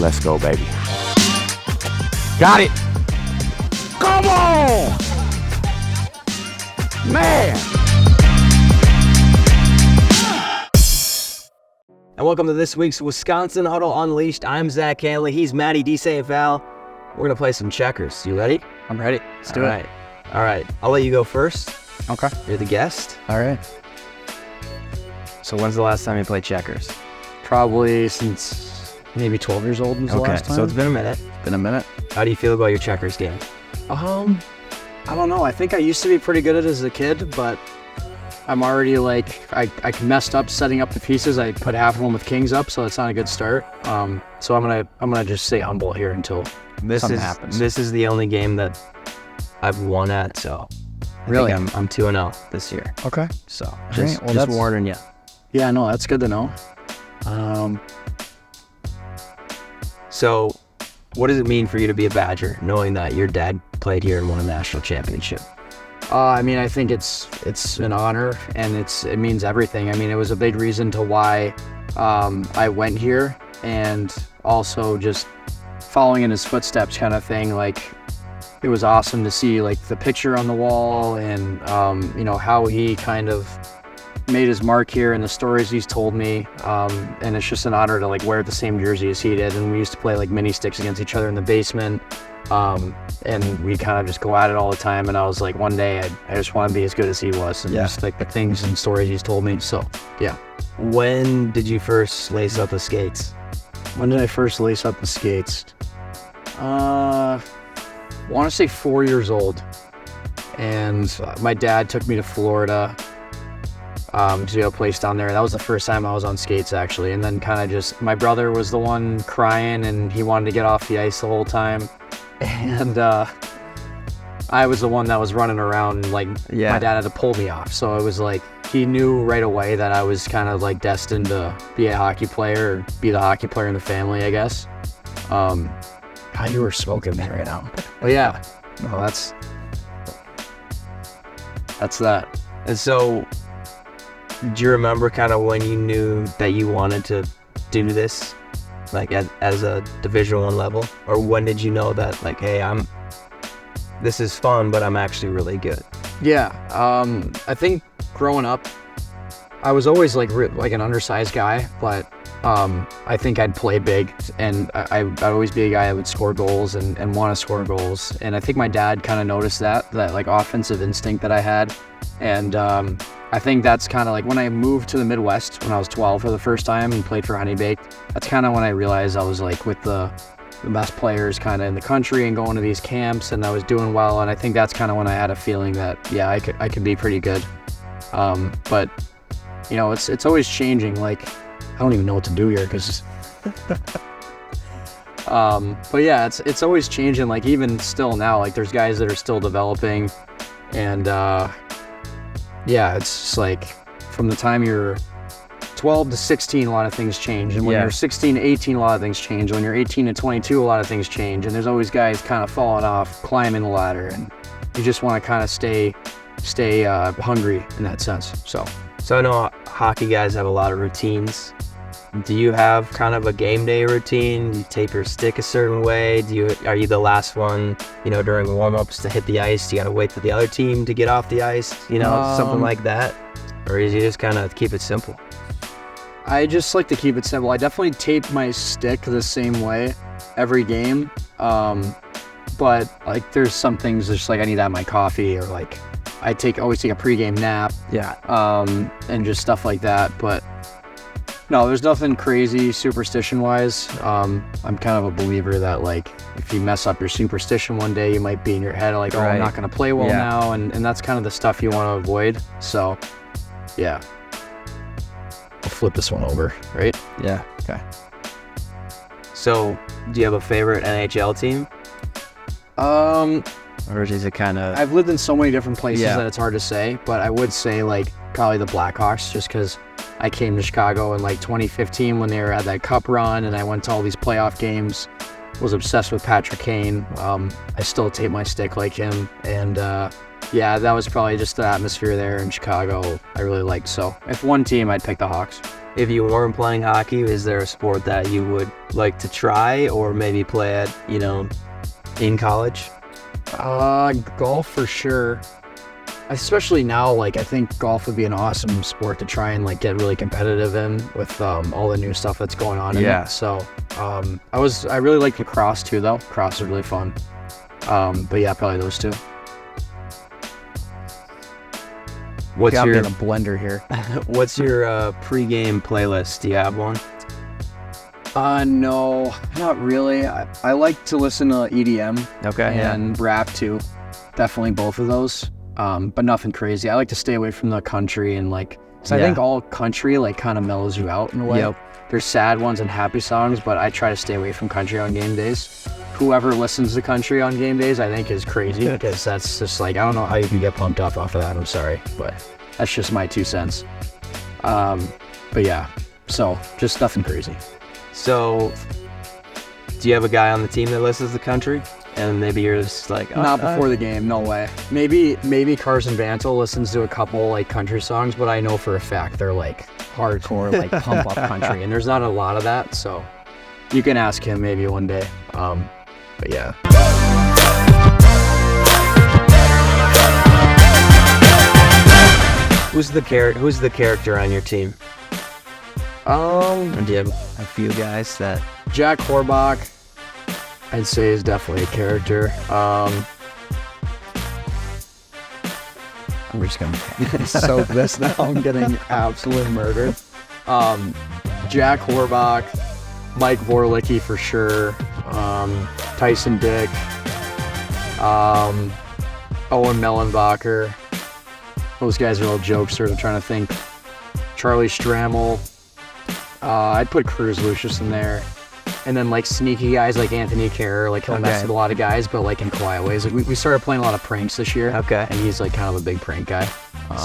Let's go, baby. Got it. Come on. Man. And welcome to this week's Wisconsin Huddle Unleashed. I'm Zach Hanley. He's Mathieu De St. Phalle. We're going to play some checkers. You ready? I'm ready. Let's do it. All right. I'll let you go first. Okay. You're the guest. All right. So when's the last time you played checkers? Probably since maybe 12 years old was the last time. So it's been a minute. Been a minute. How do you feel about your checkers game? I don't know. I think I used to be pretty good at it as a kid, but I'm already like, I messed up setting up the pieces. I put half of them with kings up, so that's not a good start. So I'm gonna just stay humble here until something happens. This is the only game that I've won at, so really, I think I'm 2-0 this year. Okay. So Just warning you. Yeah, no, that's good to know. So what does it mean for you to be a Badger, knowing that your dad played here and won a national championship? I mean, I think it's an honor, and it means everything. I mean, it was a big reason to why I went here, and also just following in his footsteps kind of thing. Like, it was awesome to see like the picture on the wall, and how he kind of made his mark here and the stories he's told me. And it's just an honor to like wear the same jersey as he did. And we used to play like mini sticks against each other in the basement. And we kind of just go at it all the time. And I was like, one day I just want to be as good as he was. And just like the things and stories he's told me. So yeah. When did you first lace up the skates? When did I first lace up the skates? I want to say 4 years old. And my dad took me to Florida to do a place down there. That was the first time I was on skates, actually. And then kind of just, my brother was the one crying, and he wanted to get off the ice the whole time. And I was the one that was running around, and like my dad had to pull me off. So it was like, he knew right away that I was kind of like destined to be a hockey player, or be the hockey player in the family, I guess. God, you were smoking me right now. Well, yeah. No, that's that. And so, do you remember kind of when you knew that you wanted to do this, like as a Division I level, or when did you know that like, hey, this is fun, but I'm actually really good? Yeah, I think growing up, I was always like an undersized guy, but I think I'd play big, and I'd always be a guy that would score goals and want to score goals. And I think my dad kind of noticed that like offensive instinct that I had. And I think that's kind of like when I moved to the Midwest when I was 12 for the first time and played for Honey Baked. That's kind of when I realized I was like with the best players kind of in the country and going to these camps, and I was doing well. And I think that's kind of when I had a feeling that, yeah, I could be pretty good. But it's always changing. Like, I don't even know what to do here because but yeah, it's always changing. Like, even still now, like there's guys that are still developing, and yeah, it's just like from the time you're 12 to 16, a lot of things change. And when you're 16 to 18, a lot of things change. When you're 18 to 22, a lot of things change. And there's always guys kind of falling off, climbing the ladder. And you just want to kind of stay hungry in that sense. So I know hockey guys have a lot of routines. Do you have kind of a game day routine? Do you tape your stick a certain way? Are you the last one, during warm-ups to hit the ice? Do you got to wait for the other team to get off the ice? Something like that? Or do you just kind of keep it simple? I just like to keep it simple. I definitely tape my stick the same way every game. But like there's some things just like I need to have my coffee, or like I always take a pregame nap. Yeah. And just stuff like that. But no, there's nothing crazy superstition-wise. I'm kind of a believer that like if you mess up your superstition one day, you might be in your head like, I'm not going to play well now, and that's kind of the stuff you want to avoid. So, yeah. I'll flip this one over, right? Yeah. Okay. So, do you have a favorite NHL team? Or is it kind of... I've lived in so many different places that it's hard to say, but I would say like probably the Blackhawks, just because I came to Chicago in like 2015 when they were at that cup run, and I went to all these playoff games, was obsessed with Patrick Kane. I still tape my stick like him, and Yeah, that was probably just the atmosphere there in Chicago I really liked. So if one team, I'd pick the Hawks. If you weren't playing hockey, is there a sport that you would like to try or maybe play at, in college? Golf for sure. Especially now, like I think golf would be an awesome sport to try and like get really competitive in with all the new stuff that's going on. Yeah. In it. So I really like lacrosse too, though. Lacrosse is really fun. But yeah, probably those two. What's I'm your in a blender here. What's your pregame playlist? Do you have one? No, not really. I like to listen to EDM Okay. and rap too. Definitely both of those. But nothing crazy. I like to stay away from the country and like, so I think all country like kind of mellows you out in a way. Yep. There's sad ones and happy songs, but I try to stay away from country on game days. Whoever listens to country on game days, I think is crazy because that's just like, I don't know how you can get pumped up off of that. I'm sorry, but that's just my 2 cents. But yeah, so just nothing crazy. So, do you have a guy on the team that listens to country? And maybe you're just like, Not before the game, no way. Maybe Carson Bantle listens to a couple like country songs, but I know for a fact they're like hardcore, like pump up country, and there's not a lot of that. So you can ask him maybe one day. But yeah. Who's the character on your team? Or do you have a few guys that? Jack Horbach, I'd say, is definitely a character. I'm just gonna soak this now. I'm getting absolutely murdered. Jack Horbach, Mike Vorlicki for sure, Tyson Dick, Owen Mellenbacher. Those guys are all jokesters. I'm trying to think. Charlie Strammel. I'd put Cruz Lucius in there. And then like sneaky guys like Anthony Kerr, like he'll mess with a lot of guys, but like in quiet ways. Like we started playing a lot of pranks this year. Okay. And he's like kind of a big prank guy.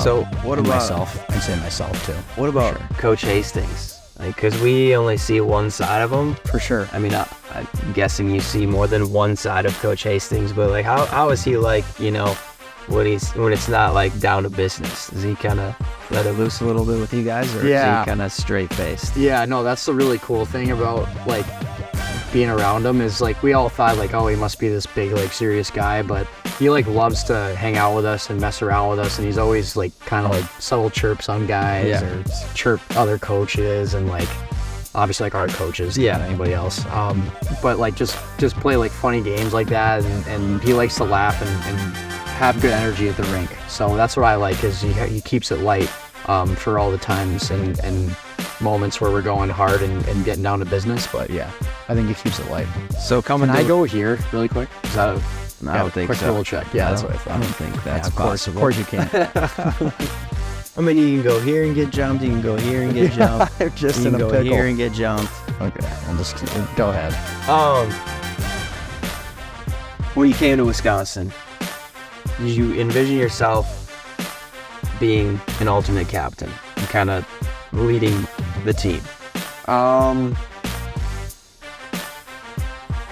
So what And about myself? I'd say myself too. What about Coach Hastings? Like, because we only see one side of him. For sure. I mean, I'm guessing you see more than one side of Coach Hastings, but like, how is he like, when it's not like down to business? Does he kind of let it loose a little bit with you guys, or is he kind of straight faced? Yeah, no, that's the really cool thing about like being around him is like we all thought like, oh, he must be this big like serious guy, but he like loves to hang out with us and mess around with us, and he's always like kind of like subtle chirps on guys or chirp other coaches and like obviously like our coaches, not anybody else. But like just play like funny games like that, and he likes to laugh and have good energy at the rink. So that's what I like, is he keeps it light for all the times and moments where we're going hard and getting down to business. But yeah, I think he keeps it light. So Can I go here really quick? Is that I don't think quick so. double check? Yeah, that's what I thought. I don't think that's Of possible. course you can. I mean, you can go here and get jumped. You can go here and get jumped. Just you in can a go pickle. here and get jumped. Okay, I'll just go ahead. When you came to Wisconsin, did you envision yourself being an alternate captain and kind of leading the team?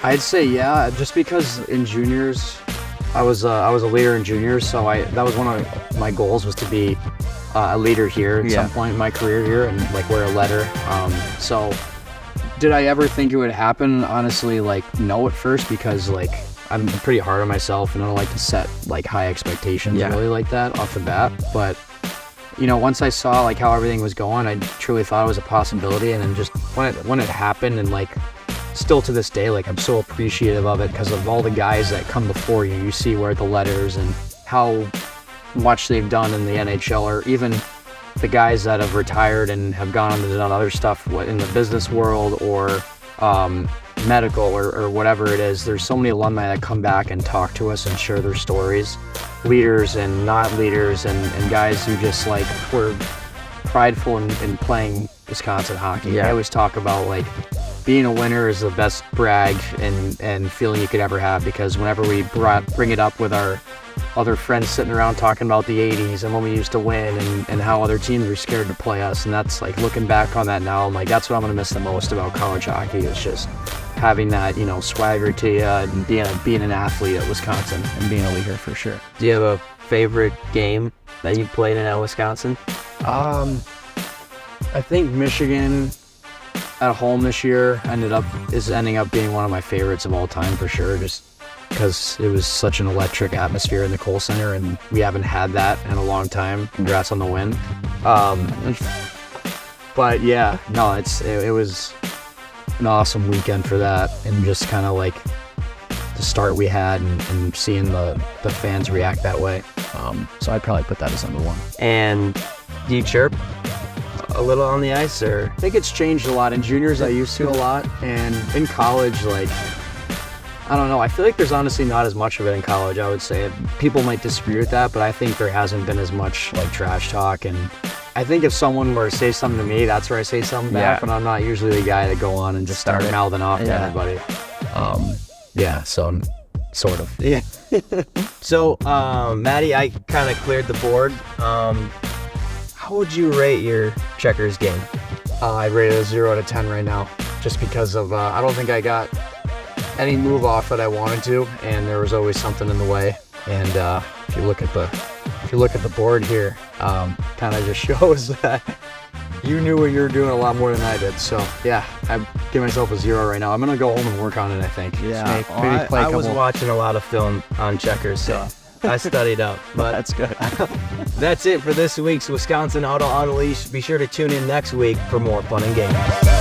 I'd say yeah, just because in juniors, I was a leader in juniors, so that was one of my goals, was to be a leader here at some point in my career here and like wear a letter. So did I ever think it would happen? Honestly, like no at first, because like I'm pretty hard on myself and I don't like to set like high expectations really like that off the bat. But once I saw like how everything was going, I truly thought it was a possibility. And then just when it happened, and like still to this day, like I'm so appreciative of it because of all the guys that come before you. You see where the letters and how much they've done in the NHL, or even the guys that have retired and have gone on to done other stuff in the business world or medical or whatever it is. There's so many alumni that come back and talk to us and share their stories, leaders and not leaders, and guys who just like were prideful in playing Wisconsin hockey. I always talk about like being a winner is the best brag and feeling you could ever have, because whenever we bring it up with our other friends sitting around talking about the 80s and when we used to win and how other teams were scared to play us, and that's like looking back on that now, I'm like, that's what I'm gonna miss the most about college hockey, is just having that swagger to you and being an athlete at Wisconsin And being a leader for sure. Do you have a favorite game that you've played in at Wisconsin? I think Michigan at home this year is ending up being one of my favorites of all time for sure, just because it was such an electric atmosphere in the Kohl Center, and we haven't had that in a long time. Congrats on the win. But yeah, no, it was an awesome weekend for that, and just kind of like the start we had and seeing the fans react that way. So I'd probably put that as number 1. And do you chirp a little on the ice, or? I think it's changed a lot. In juniors, I used to a lot, and in college, like, I don't know. I feel like there's honestly not as much of it in college, I would say. People might disagree with that, but I think there hasn't been as much like trash talk. And I think if someone were to say something to me, that's where I say something back, but I'm not usually the guy to go on and just start mouthing off to everybody. Yeah, so sort of. Yeah. So, Maddie, I kind of cleared the board. How would you rate your checkers game? I rate it a 0 out of 10 right now, just because of I don't think I got any move off that I wanted to, and there was always something in the way. And if you look at the board here, kind of just shows that you knew what you were doing a lot more than I did. So yeah, I give myself a 0 right now. I'm gonna go home and work on it, I think. Yeah, Maybe play a I was couple. watching a lot of film on checkers, so I studied up. But That's good. that's it for this week's Wisconsin Huddle Unleashed. Be sure to tune in next week for more fun and games.